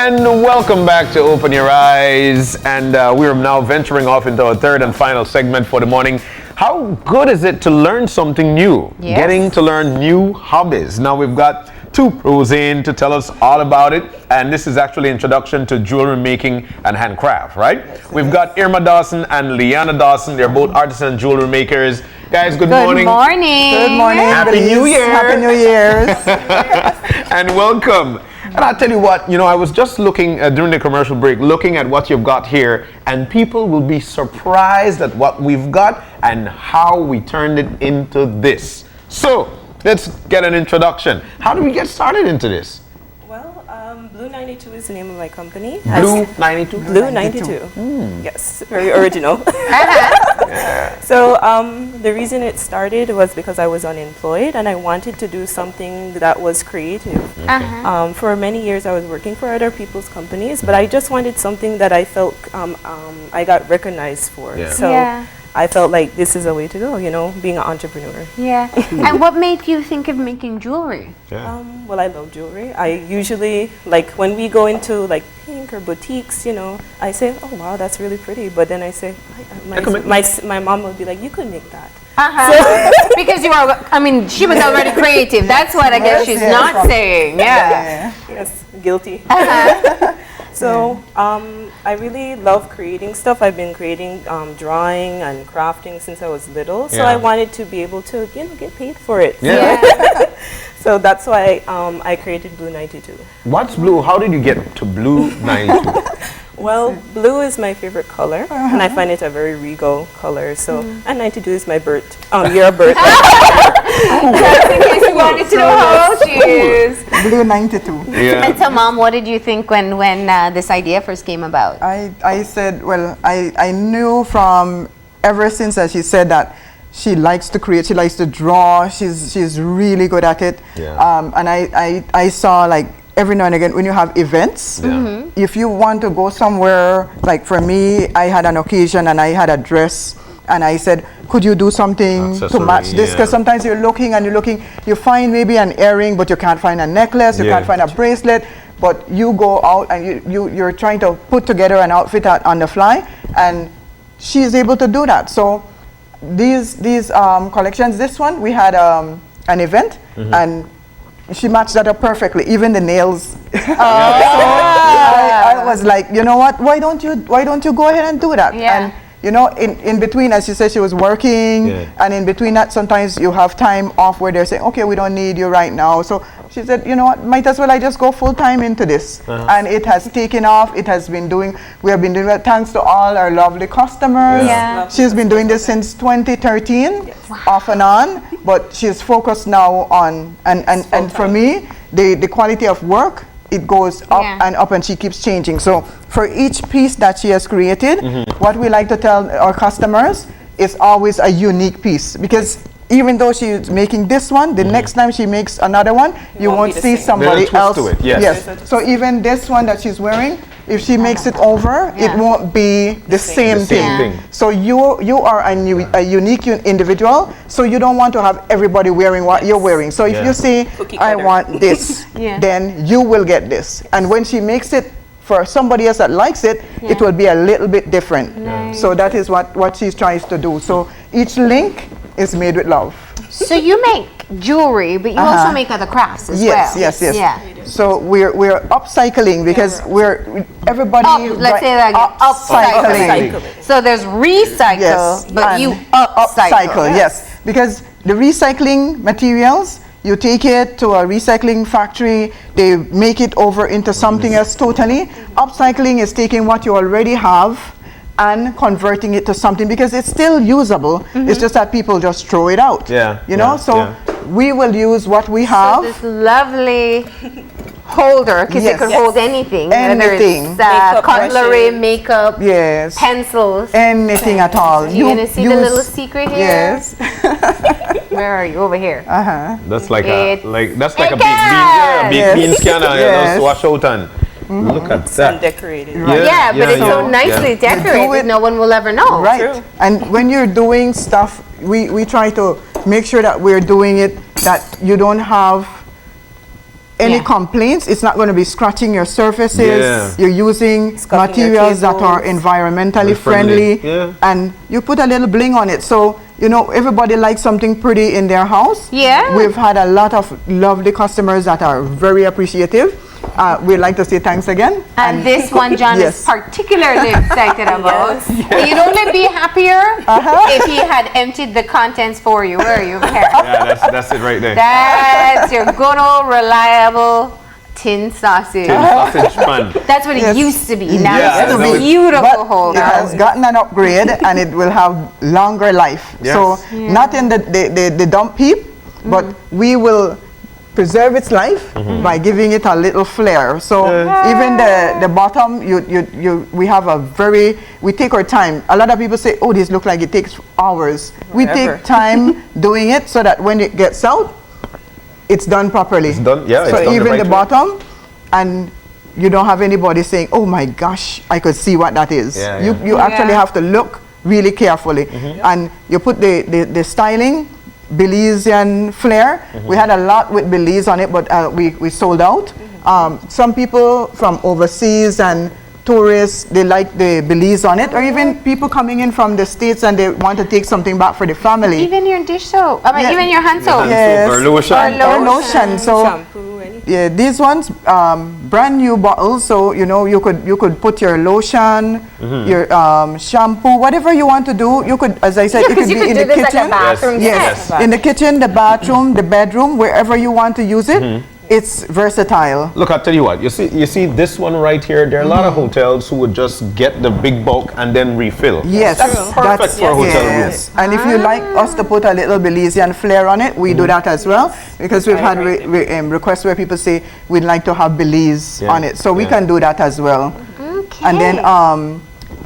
And welcome back to Open Your Eyes. And we're now venturing off into our third and final segment for the morning. How good is it to learn something new? Yes. Getting to learn new hobbies. Now we've got two pros in to tell us all about it. And this is actually introduction to jewelry making and handcraft, right? We've got Irma Dawson and Leeannah Dawson. They're both artisan jewelry makers. Guys, good morning. Good morning. Good morning. Happy New Year. Happy New Year. And welcome. And I'll tell you what, I was just looking during the commercial break, looking at what you've got here, and people will be surprised at what we've got and how we turned it into this. So, let's get an introduction. How did we get started into this? Well, Blue 92 is the name of my company. Blue 92? Blue 92. Yes, very original. So the reason it started was because I was unemployed and I wanted to do something that was creative. For many years I was working for other people's companies, but I just wanted something that I felt I got recognized for. Yeah. So I felt like this is a way to go, being an entrepreneur. Yeah. And what made you think of making jewelry? Yeah. Well, I love jewelry. I usually, like when we go into like pink or boutiques, I say, oh wow, that's really pretty. But then I say, my mom would be like, you could make that. Because she was already creative. That's what I guess she's not saying. Yeah. Yes, guilty. So I really love creating stuff. I've been creating drawing and crafting since I was little. So I wanted to be able to, get paid for it. Yeah. So that's why I created Blue 92. What's blue? How did you get to Blue 92? Well, blue is my favorite color, and I find it a very regal color. So, and 92 is my year of birth. Just in case you wanted to know how old she is. Blue 92. Yeah. And so, Mom, what did you think when this idea first came about? I said, well, I knew from ever since that she said that she likes to create, she likes to draw, she's really good at it. Yeah. And I saw like every now and again when you have events, if you want to go somewhere, like for me, I had an occasion and I had a dress and I said, could you do something to match this? Because sometimes you're looking, you find maybe an earring, but you can't find a necklace, you can't find a bracelet, but you go out and you're trying to put together an outfit on the fly, and she's able to do that. So these collections, this one, we had an event, and she matched that up perfectly, even the nails. So I was like, you know what? Why don't you go ahead and do that? Yeah. And in between, as she said, she was working, and in between that, sometimes you have time off where they're saying, okay, we don't need you right now. So she said, you know what? Might as well I just go full time into this, and it has taken off. It has been doing. We have been doing that thanks to all our lovely customers. Yeah. She's been doing this since 2013, off and on. But she's focused now on, and for me, the quality of work, it goes up and up, and she keeps changing. So for each piece that she has created, what we like to tell our customers is always a unique piece, because even though she's making this one, the next time she makes another one, you won't see somebody else. To it. Yes. So even this one that she's wearing, if she makes it over, it won't be the same thing. So you are a unique individual, so you don't want to have everybody wearing what you're wearing. So if you say, I want this, then you will get this. And when she makes it for somebody else that likes it, it will be a little bit different. So that is what she tries to do. So each link is made with love. So you make jewelry, but you also make other crafts as well. Yes. Yeah. So we're upcycling, because everybody. Let's say that again. Upcycling. So there's recycle, but you upcycle. Yes, because the recycling materials, you take it to a recycling factory, they make it over into something else totally. Upcycling is taking what you already have and converting it to something, because it's still usable. It's just that people just throw it out. So we will use what we have. So this lovely holder, because it could hold anything. Anything. Whether it's cutlery, makeup, pencils. Anything at all. You want to see the little secret here? Yes. Where are you? Over here. That's like a big bean scanner. Those wash out and look at that. Decorated. But it's so nicely decorated. No one will ever know. Right. True. And when you're doing stuff, we try to make sure that we're doing it that you don't have any Yeah. complaints. It's not going to be scratching your surfaces. Yeah. You're using Scuffing your materials that are tables. environmentally Friendly. friendly, Yeah. and you put a little bling on it. So, you know, everybody likes something pretty in their house. Yeah. We've had a lot of lovely customers that are very appreciative. We'd like to say thanks again. And this one, John, Yes. is particularly excited about. You'd only be happier if he had emptied the contents for you. Where are you? Here. Yeah, that's it right there. That's your good old reliable tin sausage. Tin sausage pan. That's what Yes. it used to be. Now Yeah, it's now a it's- beautiful But holder. it has gotten an upgrade and it will have longer life. Yes. So not in the dump heap, but we will preserve its life by giving it a little flair. So even the bottom, we have we take our time. A lot of people say, oh, this look like it takes hours. We Forever. take time doing it so that when it gets out, it's done properly. It's done, yeah, So it's done the even right the way. bottom, and you don't have anybody saying, oh my gosh, I could see what that is. Yeah, You yeah. you actually Yeah. have to look really carefully. And you put the styling, Belizean flair. We had a lot with Belize on it, but we sold out. Some people from overseas and tourists, they like the Belize on it, or even people coming in from the States and they want to take something back for the family. Even your dish soap. I mean, Yeah. even your hand soap. Yes. Or lotion. Or lotion. So Shampoo, anything. yeah, these ones, brand new bottles. So you know, you could put your lotion, your shampoo, whatever you want to do. You could, as I said, Yeah, it because could you be could in do the this kitchen. like a bathroom. Yes, set. in the kitchen, the bathroom, the bedroom, wherever you want to use it. It's versatile. Look, I'll tell you what. You see this one right here. There are a lot of hotels who would just get the big bulk and then refill. Yes, That's perfect for a hotel room. yes. And if you like us to put a little Belizean flair on it, we do that as well, because we've had requests where people say we'd like to have Belize Yeah, on it, so we yeah. can do that as well. Okay. And then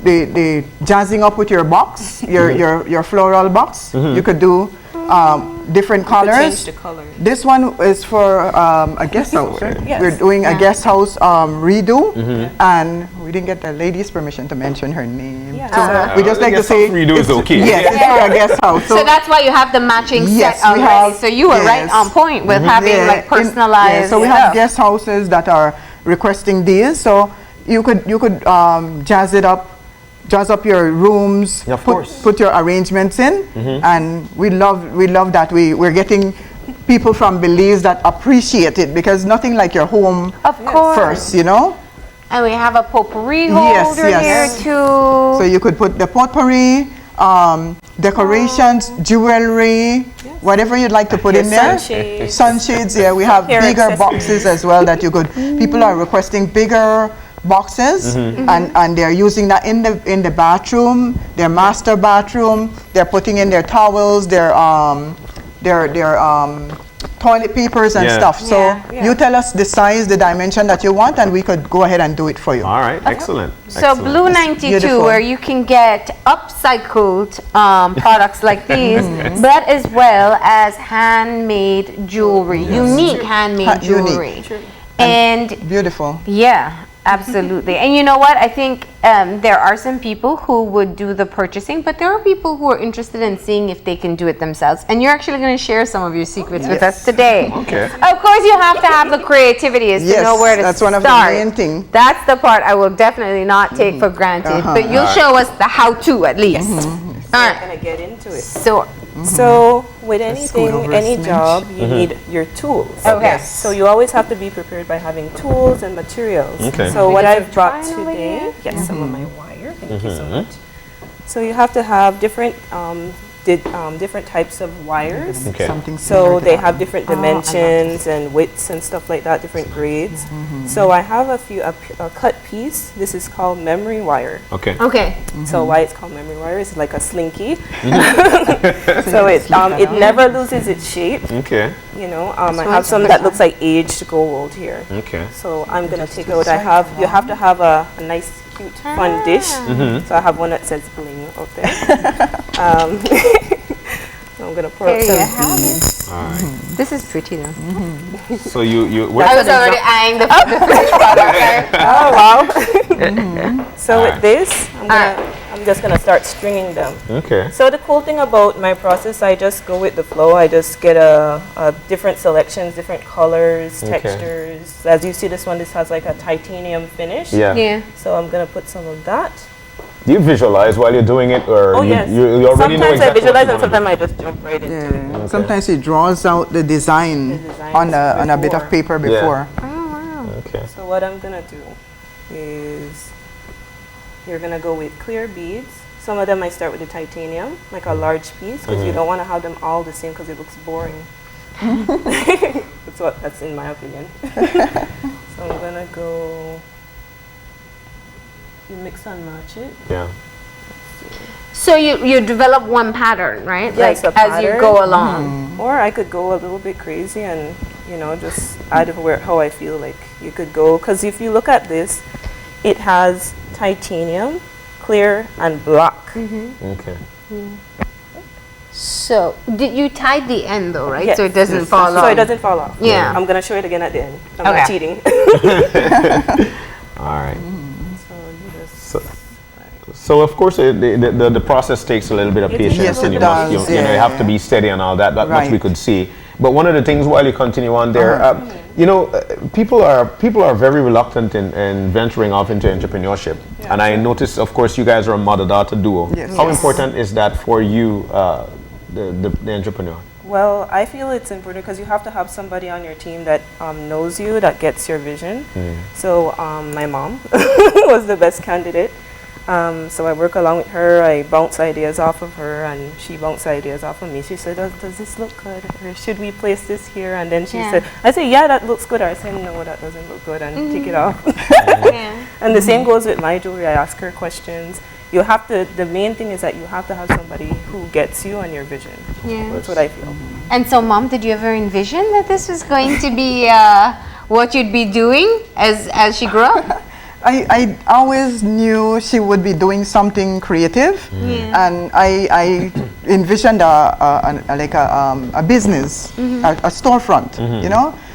the jazzing up with your box, your floral box, you could do different Change colors. the color. This one is for a guest house. Right? Yes. We're doing a guest house redo, and we didn't get the lady's permission to mention her name. Yeah. So we just I like to guess say house redo is okay. Yes, it's for a guest house. So that's why you have the matching Yes, set we already. have- So you were right yes. on point with having Yeah, like in- personalized. yeah, so we have stuff. guest houses that are requesting these. So you could jazz it up. Jazz up your rooms, Yeah, of course. put your arrangements in, and we love that we're getting people from Belize that appreciate it, because nothing like your home Of course. first, you know. And we have a potpourri Yes, holder yes. here too. So you could put the potpourri, decorations, jewelry, whatever you'd like to put in there. Sunshades. Sunshades, yeah, we have Hair bigger accessories. boxes as well that you could. People are requesting bigger boxes, and they're using that in the bathroom, their master bathroom. They're putting in their towels, their toilet papers and Yeah. stuff. So Yeah. you tell us the size, the dimension that you want, and we could go ahead and do it for you. All right, excellent. So excellent. Blue 92, beautiful. where you can get upcycled products like these, but as well as handmade jewelry, unique handmade Unique. jewelry. And Beautiful. yeah, absolutely. And you know what? I think there are some people who would do the purchasing, but there are people who are interested in seeing if they can do it themselves. And you're actually going to share some of your secrets with us today. Okay. Of course, you have to have the creativity is to Yes, know where to that's start. one of the main thing. That's the part I will definitely not take for granted. But you'll show us the how-to at least. All I'm right. gonna get into it. So, So with anything, over any smidge. job, you need your tools. Okay. So you always have to be prepared by having tools and materials. Okay. So what I've brought twine over today, here. yes, some of my wire. Thank you so much. So you have to have different different types of wires. Okay. Something So similar to they that have one. different dimensions and widths and stuff like that, different grades. So I have a cut piece. This is called memory wire. Okay. okay. So why it's called memory wire is like a slinky. So it never loses its shape. Okay. You know, I have some that looks like aged gold here. Okay. So I'm gonna take out. You have to have a nice, cute, fun dish. So I have one that says bling out there. I'm gonna pour out Here you some have it. beads. All right. This is pretty though. So you I was already eyeing the finished product there. Oh wow! So with this, I'm I'm just gonna start stringing them. Okay. So the cool thing about my process, I just go with the flow. I just get a different selections, different colors, Okay. textures. As you see, this one, this has like a titanium finish. Yeah. Yeah. So I'm gonna put some of that. Do you visualize while you're doing it, or Oh you, yes. you already know Sometimes exactly I what visualize you're and gonna sometimes I just jump right into it. Yeah. Sometimes he draws out the design, The designs on a bit of before. paper before. Oh wow. do? Okay. So what I'm gonna do is you're gonna go with clear beads. Some of them I start with the titanium, like a large piece, because you don't want to have them all the same because it looks boring. That's in my opinion. So I'm gonna go. You mix and match it. Yeah. So you develop one pattern, right? Yes, like a as you pattern. go along. Or I could go a little bit crazy and just add how I feel like you could go. Because if you look at this, it has titanium, clear, and black. Okay. So did you tie the end though, right? Yes. So it doesn't fall off. So it doesn't fall off. Yeah. I'm gonna show it again at the end. I'm Okay. not cheating. All right. So you just So of course the process takes a little bit of It patience, does. and you Yes, it must does, you yeah. have to be steady and all that. That much we Right. could see. But one of the things while you continue on there, people are very reluctant in venturing off into entrepreneurship, Yeah, and I sure. noticed, of course, you guys are a mother-daughter duo. Yes. How Yes. important is that for you, the entrepreneur? Well, I feel it's important because you have to have somebody on your team that knows you, that gets your vision. So my mom was the best candidate. So I work along with her. I bounce ideas off of her, and she bounced ideas off of me. She said, does this look good? Or should we place this here? And then she Yeah. said, I say, yeah, that looks good. Or I say, no, that doesn't look good, and take it off. Yeah. And the same goes with my jewelry. I ask her questions. You have to, the main thing is that you have to have somebody who gets you on your vision. Yeah. That's what I feel. And so, Mom, did you ever envision that this was going to be what you'd be doing as she grew up? I always knew she would be doing something creative, Yeah. and I envisioned a business, a storefront,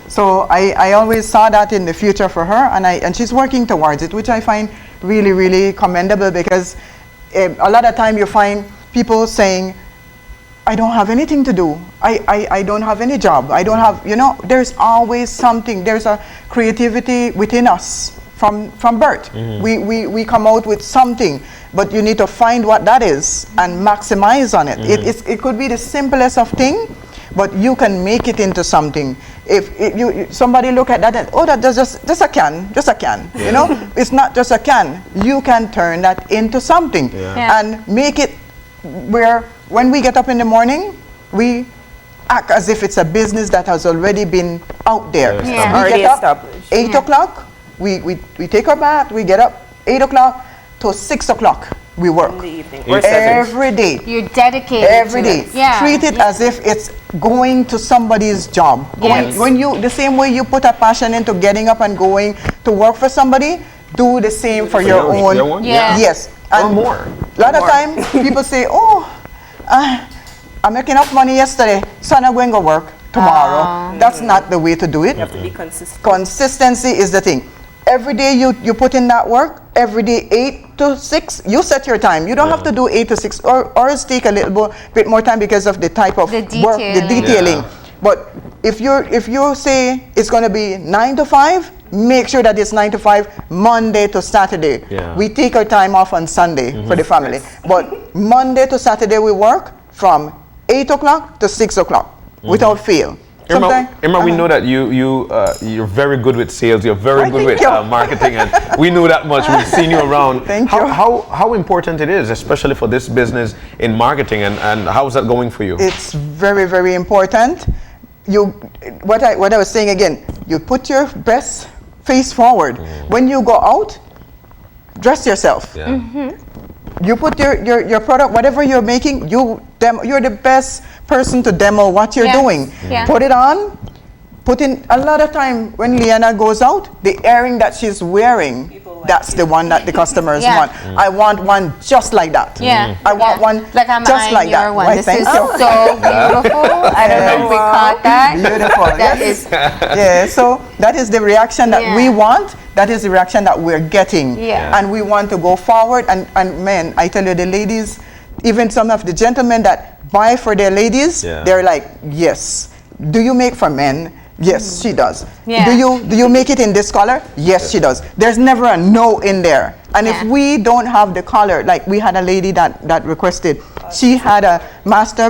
So I always saw that in the future for her, and she's working towards it, which I find really, really commendable, because a lot of time you find people saying, I don't have anything to do. I don't have any job. I don't have, there's always something. There's a creativity within us from birth. We come out with something, but you need to find what that is and maximize on it. It could be the simplest of thing, but you can make it into something. If somebody look at that and, oh, that's just a can, it's not just a can. You can turn that into something Yeah. and make it where when we get up in the morning, we act as if it's a business that has already been out there. Yeah. We Already get up established. 8 o'clock, we take our bath, we get up 8 o'clock to 6 o'clock, we work. In the evening. Or Or 7. Every day. You're dedicated Every to day. it. Yeah. Treat it as if it's going to somebody's job. Yes. When you, the same way you put a passion into getting up and going to work for somebody, do the same for your own. your own? Yeah. Yes. Or more. A lot of time people say, oh, I'm making enough money yesterday, so I'm not going to work tomorrow. That's not the way to do it. You have to be consistent. Consistency is the thing. Every day you put in that work, every day 8 to 6, you set your time. You don't have to do 8 to 6, or take a little bit more time because of the type of The work, the detailing. detailing. Yeah. But if you say it's going to be 9 to 5, make sure that it's 9 to 5, Monday to Saturday. Yeah. We take our time off on Sunday for the family. But Monday to Saturday we work from 8 o'clock to 6 o'clock without fail. Irma, we know that you're very good with sales. You're very good with thank you. marketing, and we know that much. We've seen you around. Thank you. How important it is, especially for this business in marketing, and how's that going for you? It's very, very important. What I was saying again, you put your best face forward. When you go out, dress yourself. Yeah. You put your product, whatever you're making, you're the best person to demo what you're Yes. doing. Yeah. Put it on. Put in a lot of time when Leeannah goes out, the earring that she's wearing, People that's the one that the customers Yeah. want. I want one just like that. Yeah. I want one like I'm just eyeing like your that. one. Why, This thank is you. so beautiful. I don't know if we caught that. Beautiful. That Yes. is Yeah, so that is the reaction that Yeah. we want. That is the reaction that we're getting. Yeah. And we want to go forward. And men, I tell you, the ladies, even some of the gentlemen that buy for their ladies, Yeah. they're like, yes. Do you make for men? Yes, she does. Yeah. Do you make it in this color? Yes, she does. There's never a no in there. And if Yeah. we don't have the color, like we had a lady that requested, she had a master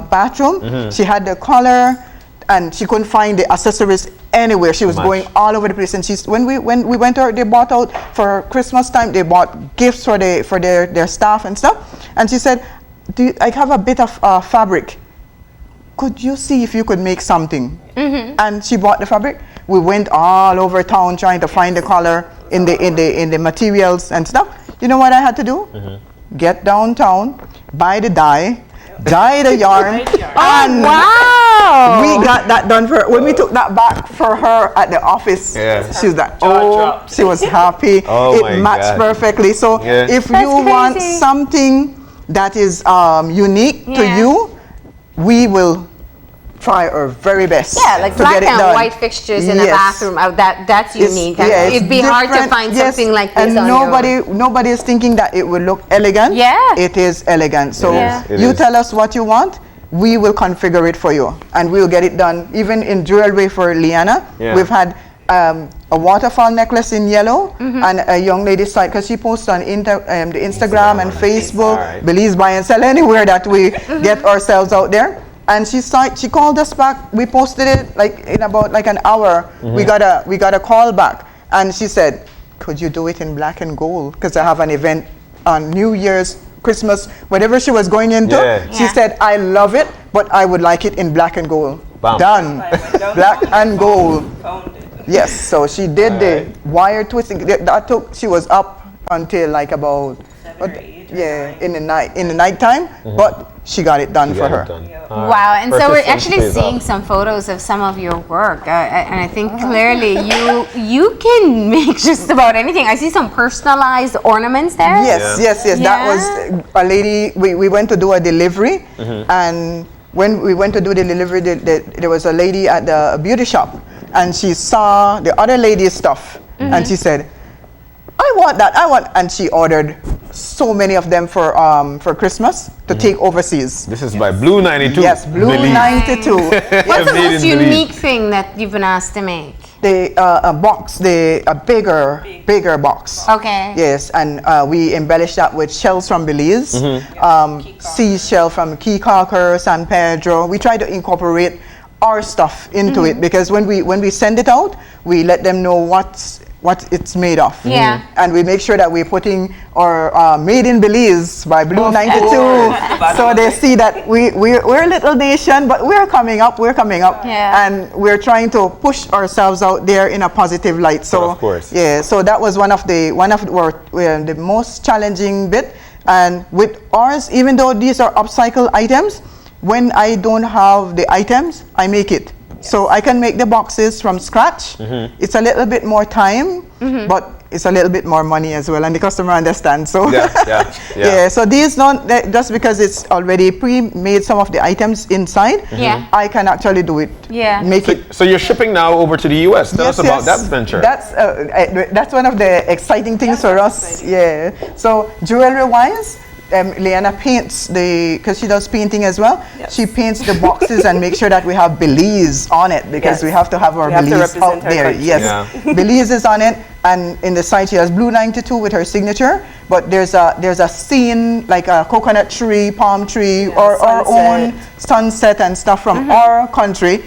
bathroom, she had the color, and she couldn't find the accessories anywhere. She was Much. going all over the place. And she's when we went out, they bought out for Christmas time. They bought gifts for their staff and stuff. And she said, I have a bit of fabric. Could you see if you could make something? And she bought the fabric. We went all over town trying to find the color in the materials and stuff. You know what I had to do? Get downtown, buy the dye the yarn, and wow. we got that done for her. When we took that back for her at the office, Yeah. she was like, Jaw oh, dropped. she was happy. Oh my It matched God. perfectly. So Yeah. if That's you want crazy. something that is unique to Yeah. you, we will try our very best Yeah, like to black get it and done. white fixtures in a Yes. bathroom. That's It's- unique. yeah, it's It'd be hard to different, find yes, something like this and on nobody is thinking that it will look elegant. Yeah. It is elegant. So Yeah. It you is. tell us what you want, we will configure it for you, and we'll get it done. Even in jewelry for Leeannah, Yeah. we've had a waterfall necklace in yellow, and a young lady's site, because she posts on the Instagram and Facebook, Alright. Belize Buy and Sell, anywhere that we get ourselves out there. And she called us back. We posted it like in about like an hour. We got a call back, and she said, "Could you do it in black and gold? Because I have an event on New Year's, Christmas, whatever she was going into." Yeah. She Yeah. said, "I love it, but I would like it in black and gold." Bam. Done. Black and gold. Found it. Yes. So she did the wire twisting. That took. She was up until like about 7 or 8 or yeah 9. in the nighttime, but she got it done You for got her. it done. Yeah. All right. Wow, and so we're Persistence actually pays seeing off. some photos of some of your work, and I think clearly you can make just about anything. I see some personalized ornaments there. Yes, Yeah. yes. That Yeah. was a lady. We went to do a delivery, and when we went to do the delivery, there was a lady at the beauty shop, and she saw the other lady's stuff, and she said, "I want that. And she ordered so many of them for Christmas to take overseas. This is by Blue 92. Yes, Blue Belize. 92. What's the Made most in Belize. unique thing that you've been asked to make? A box, a bigger box. Okay. Yes, and we embellished that with shells from Belize, seashell from Key Carker, San Pedro. We try to incorporate our stuff into it, because when we send it out, we let them know what it's made of. Yeah. And we make sure that we're putting our Made in Belize by Blue 92, so they see that we're a little nation, but we're coming up. Yeah. And we're trying to push ourselves out there in a positive light. So Of course. yeah, so that was one of the most challenging bit. And with ours, even though these are upcycle items, when I don't have the items, I make it. So I can make the boxes from scratch. It's a little bit more time, but it's a little bit more money as well, and the customer understands. So Yeah. yeah. So these don't just because it's already pre-made some of the items inside. Yeah. I can actually do it. Yeah. Make it. So you're shipping now over to the US. Tell us about that venture. That's one of the exciting things for us. Yeah. So jewelry-wise, Leeannah paints because she does painting as well. Yes. She paints the boxes and make sure that we have Belize on it, because Yes. we have to have our We have to Belize represent out our there. country. Yes. Yeah. Belize is on it, and in the side she has Blue 92 with her signature. But there's a scene like a coconut tree, palm tree, Yeah, or our own sunset. sunset and stuff from our country,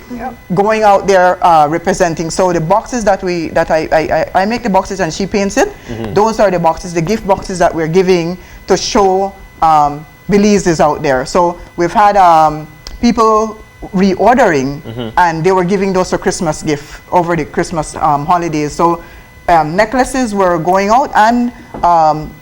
going out there representing. So the boxes that I make the boxes and she paints it. Those are the boxes, the gift boxes that we're giving to show Belize is out there. So we've had people reordering, and they were giving those a Christmas gift over the Christmas holidays. So necklaces were going out, and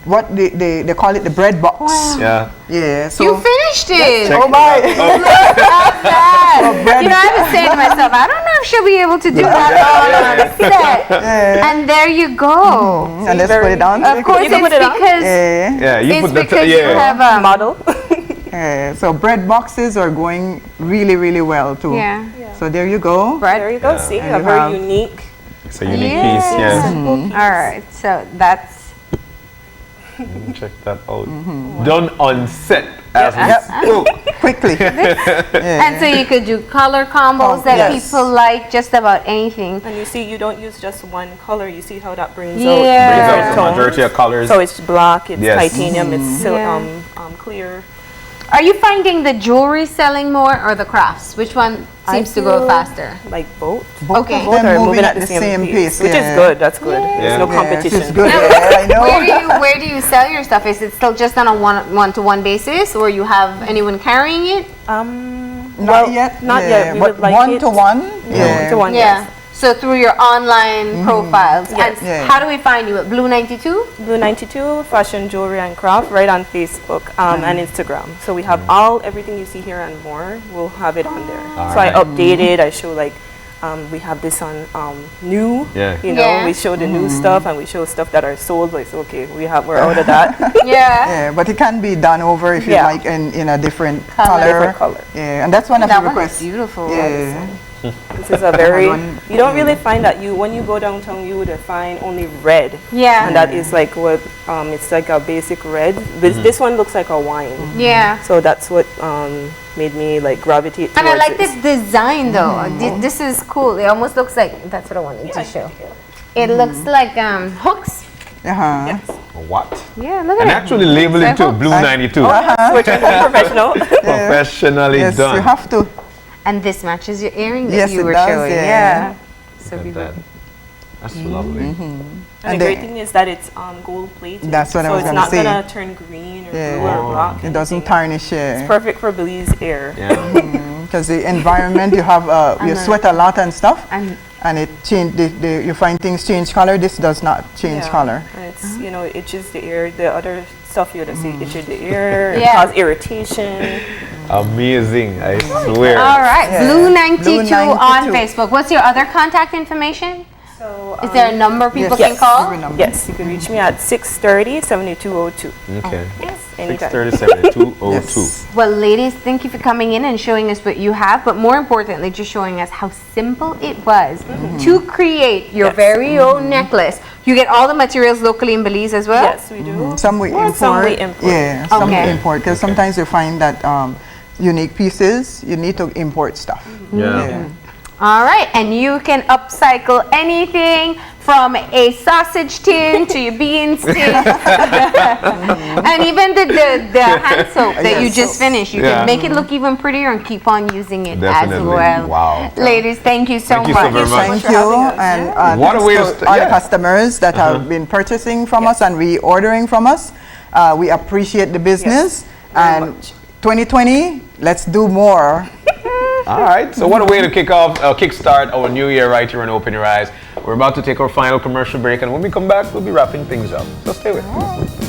what they call it, the bread box. Wow. Yeah. Yeah. So You finished it. Check oh my. Look at that. bread- You know, I was saying to myself, I don't know if she'll be able to do that all on a set. Yeah. And there you go. And let's put it on. Of course, You can it's put it on? because Yeah, you it's put the because you have Model. So bread boxes are going really, really well too. Yeah. So there you go. bread. There you go. See, And a you very have- unique. It's a unique Yeah. piece. Yeah. Simple piece. All right, so that's Check that out. Done on set. As we Yep. spoke. Quickly. and so you could do color combos that yes. people like, just about anything. And you see, you don't use just one color. You see how that brings Yeah. out Brings out different the tones. majority of colors. So it's black, it's Yes. titanium, it's Yeah. clear. Are you finding the jewelry selling more or the crafts? Which one seems to go feel faster? Like both. Okay. Both They're are moving at the same pace, which yeah. is good. That's good. Yeah. There's no Yes, competition. it's good. Yeah, I know. Where do you sell your stuff? Is it still just on a one-to-one basis, or you have anyone carrying it? Not yet. Not yeah, yet. We but would like one it. to one. Yeah. One to one. Yeah. Yes. So through your online profiles. Yes. And Yeah. how do we find you? At Blue 92? Blue 92 Fashion Jewelry and Craft, right on Facebook and Instagram. So we have everything you see here and more. We'll have it on there. So I Alright. update it. I show like we have this on new. Yeah. You know, Yeah. we show the new stuff and we show stuff that are sold. Like okay, we're out of that. Yeah. Yeah, but it can be done over if you Yeah. like in a different Color. color. Different color. Yeah, and that's one of That the one is requests. beautiful. Yeah. This is a very one. you don't really find that when you go downtown you would find only red. Yeah. And that is like what it's like a basic red. This one looks like a wine. Yeah. So that's what made me like gravitate And I towards like this. this design though. This is cool. It almost looks like, that's what I wanted to show. It looks like hooks. Uh-huh. What? Yeah, look at And it. actually label it Like too. hooks. Blue 92. We're trying to be professional. Professionally Yes, done. you have to. And this matches your earring that Yes, you it were does, showing. yeah. Yeah. So Look at beautiful. that. That's lovely. And And the they- great thing is that it's gold plated. That's what I so was it's gonna not say. gonna turn green or Yeah. blue or black. It doesn't anything. tarnish. It's Yeah. perfect for Belize air. Yeah. Because the environment, you have you sweat a lot and stuff, And and it change. You find things change color. This does not change Yeah. color. And it's it itches the ear. The other stuff you would see itches the ear. It Yeah. causes irritation. Amazing. I swear. all right, Yeah. Blue 92 Blue on 92. Facebook. What's your other contact information? So Is there a number people Yes. can call? Every number. yes, you can reach me at 630-7202. Okay. Anytime. 637-202. Yes. Well, ladies, thank you for coming in and showing us what you have, but more importantly, just showing us how simple it was to create your Yes. very own necklace. You get all the materials locally in Belize as well? Yes, we do. Some we import. some we import. Yeah, some Okay. we import. Because sometimes you find that unique pieces, you need to import stuff. Yeah. All right, and you can upcycle anything from a sausage tin to your beans tin, and even the hand soap that you Yes. just finished. You Yeah. can make it look even prettier and keep on using it Definitely. as well. Wow. Ladies, thank you so Thank you much. so very much. Thank for you, having us. and What a thanks way to to st- all yeah. the customers that have been purchasing from us and reordering from us. We appreciate the business, very and much. 2020, let's do more. All right. So what a way to kickstart our new year right here on Open Your Eyes. We're about to take our final commercial break, and when we come back, we'll be wrapping things up. So stay with us.